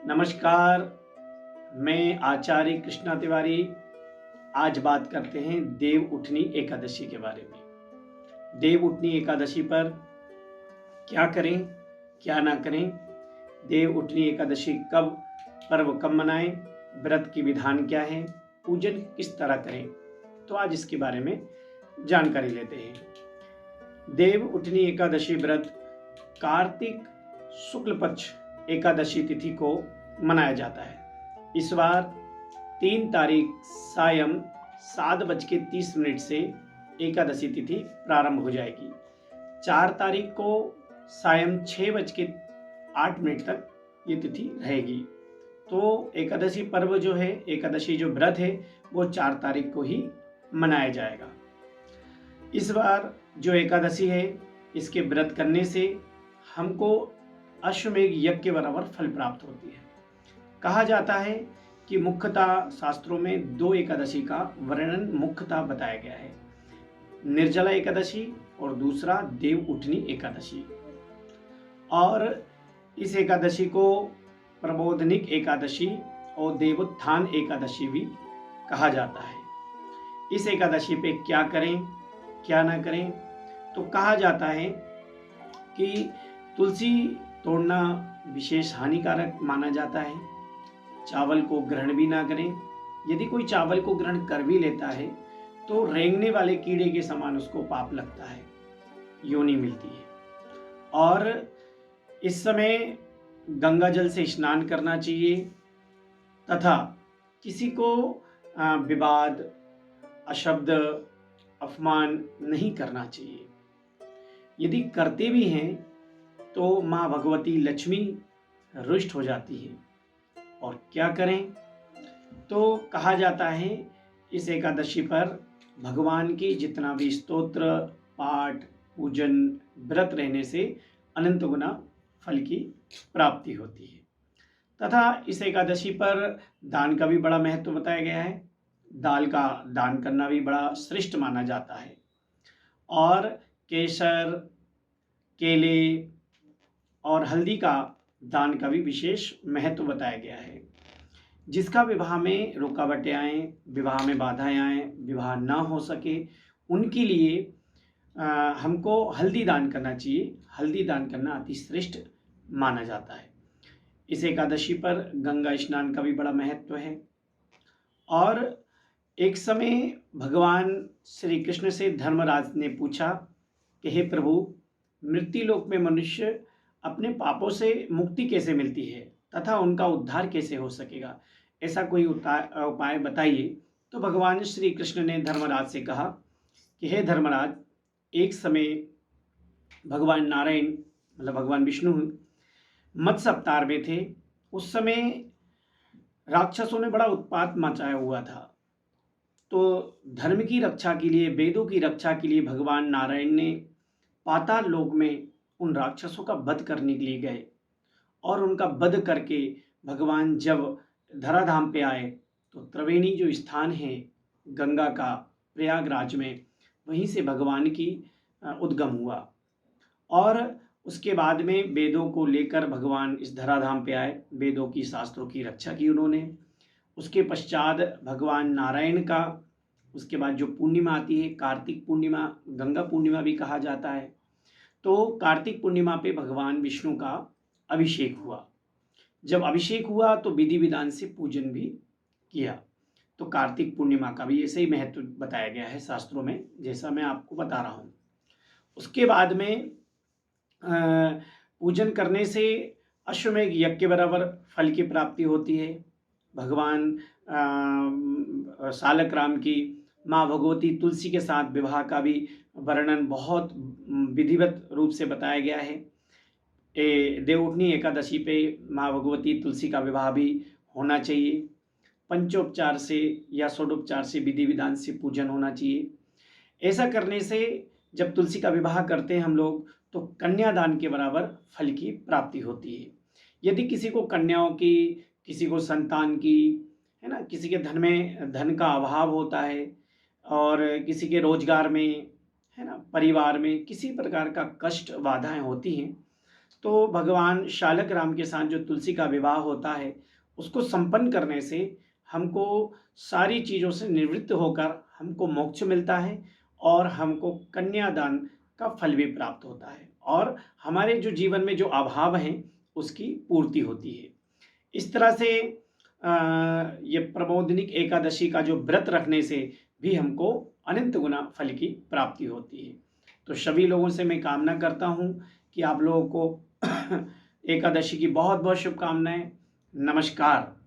नमस्कार, मैं आचार्य कृष्णा तिवारी। आज बात करते हैं देव उठनी एकादशी के बारे में। देव उठनी एकादशी पर क्या करें, क्या ना करें, देव उठनी एकादशी कब, पर्व कब मनाएं, व्रत की विधान क्या है, पूजन किस तरह करें, तो आज इसके बारे में जानकारी लेते हैं। देव उठनी एकादशी व्रत कार्तिक शुक्ल पक्ष एकादशी तिथि को मनाया जाता है। इस बार 3 तारीख सायं 7:30 से एकादशी तिथि प्रारंभ हो जाएगी। 4 तारीख को सायं 6:08 तक ये तिथि रहेगी। तो एकादशी पर्व जो है, एकादशी जो व्रत है, वो 4 तारीख को ही मनाया जाएगा। इस बार जो एकादशी है, इसके व्रत करने से हमको अश्वमेघ यज्ञ के बराबर फल प्राप्त होती है। कहा जाता है कि मुख्यतः शास्त्रों में 2 एकादशी का वर्णन मुख्यतः बताया गया है, निर्जला एकादशी और दूसरा देव उठनी एकादशी। और इस एकादशी को प्रबोधनिक एकादशी और देवोत्थान एकादशी भी कहा जाता है। इस एकादशी पे क्या करें, क्या ना करें, तो कहा जाता है कि तुलसी तोड़ना विशेष हानिकारक माना जाता है। चावल को ग्रहण भी ना करें। यदि कोई चावल को ग्रहण कर भी लेता है तो रेंगने वाले कीड़े के समान उसको पाप लगता है, योनि मिलती है। और इस समय गंगा जल से स्नान करना चाहिए तथा किसी को विवाद, अशब्द, अपमान नहीं करना चाहिए। यदि करते भी हैं तो माँ भगवती लक्ष्मी रुष्ट हो जाती है। और क्या करें, तो कहा जाता है इस एकादशी पर भगवान की जितना भी स्तोत्र, पाठ, पूजन, व्रत रहने से अनंत गुना फल की प्राप्ति होती है। तथा इस एकादशी पर दान का भी बड़ा महत्व बताया गया है। दाल का दान करना भी बड़ा श्रेष्ठ माना जाता है। और केसर, केले और हल्दी का दान का भी विशेष महत्व बताया गया है। जिसका विवाह में रुकावटें आएँ, विवाह में बाधाएं आएँ, विवाह ना हो सके, उनके लिए हमको हल्दी दान करना चाहिए। हल्दी दान करना अति श्रेष्ठ माना जाता है। इस एकादशी पर गंगा स्नान का भी बड़ा महत्व है। और एक समय भगवान श्री कृष्ण से धर्मराज ने पूछा कि हे प्रभु, मृत्युलोक में मनुष्य अपने पापों से मुक्ति कैसे मिलती है तथा उनका उद्धार कैसे हो सकेगा, ऐसा कोई उपाय बताइए। तो भगवान श्री कृष्ण ने धर्मराज से कहा कि हे धर्मराज, एक समय भगवान नारायण मतलब भगवान विष्णु मत्स्य अवतार में थे। उस समय राक्षसों ने बड़ा उत्पात मचाया हुआ था। तो धर्म की रक्षा के लिए, वेदों की रक्षा के लिए भगवान नारायण ने पाताल लोक में उन राक्षसों का वध करने के लिए गए। और उनका वध करके भगवान जब धराधाम पे आए तो त्रिवेणी जो स्थान है गंगा का प्रयागराज में, वहीं से भगवान की उद्गम हुआ। और उसके बाद में वेदों को लेकर भगवान इस धराधाम पे आए, वेदों की, शास्त्रों की रक्षा की उन्होंने। उसके पश्चात भगवान नारायण का, उसके बाद जो पूर्णिमा आती है, कार्तिक पूर्णिमा, गंगा पूर्णिमा भी कहा जाता है। तो कार्तिक पूर्णिमा पे भगवान विष्णु का अभिषेक हुआ। जब अभिषेक हुआ तो विधि विधान से पूजन भी किया। तो कार्तिक पूर्णिमा का भी ऐसे ही महत्व बताया गया है शास्त्रों में, जैसा मैं आपको बता रहा हूँ। उसके बाद में पूजन करने से अश्वमेघ यज्ञ के बराबर फल की प्राप्ति होती है। भगवान सालक राम की माँ भगवती तुलसी के साथ विवाह का भी वर्णन बहुत विधिवत रूप से बताया गया है। देवउठनी एकादशी पे माँ भगवती तुलसी का विवाह भी होना चाहिए। पंचोपचार से या षोडोपचार से, विधि विधान से पूजन होना चाहिए। ऐसा करने से जब तुलसी का विवाह करते हैं हम लोग, तो कन्यादान के बराबर फल की प्राप्ति होती है। यदि किसी को कन्याओं की, किसी को संतान की, है ना, किसी के धन में धन का अभाव होता है, और किसी के रोजगार में, है ना, परिवार में किसी प्रकार का कष्ट, बाधाएं होती हैं, तो भगवान शालक राम के साथ जो तुलसी का विवाह होता है उसको संपन्न करने से हमको सारी चीज़ों से निवृत्त होकर हमको मोक्ष मिलता है और हमको कन्यादान का फल भी प्राप्त होता है और हमारे जो जीवन में जो अभाव हैं उसकी पूर्ति होती है। इस तरह से ये प्रबोधनिक एकादशी का जो व्रत रखने से भी हमको अनंत गुना फल की प्राप्ति होती है। तो सभी लोगों से मैं कामना करता हूँ कि आप लोगों को एकादशी की बहुत बहुत शुभकामनाएं। नमस्कार।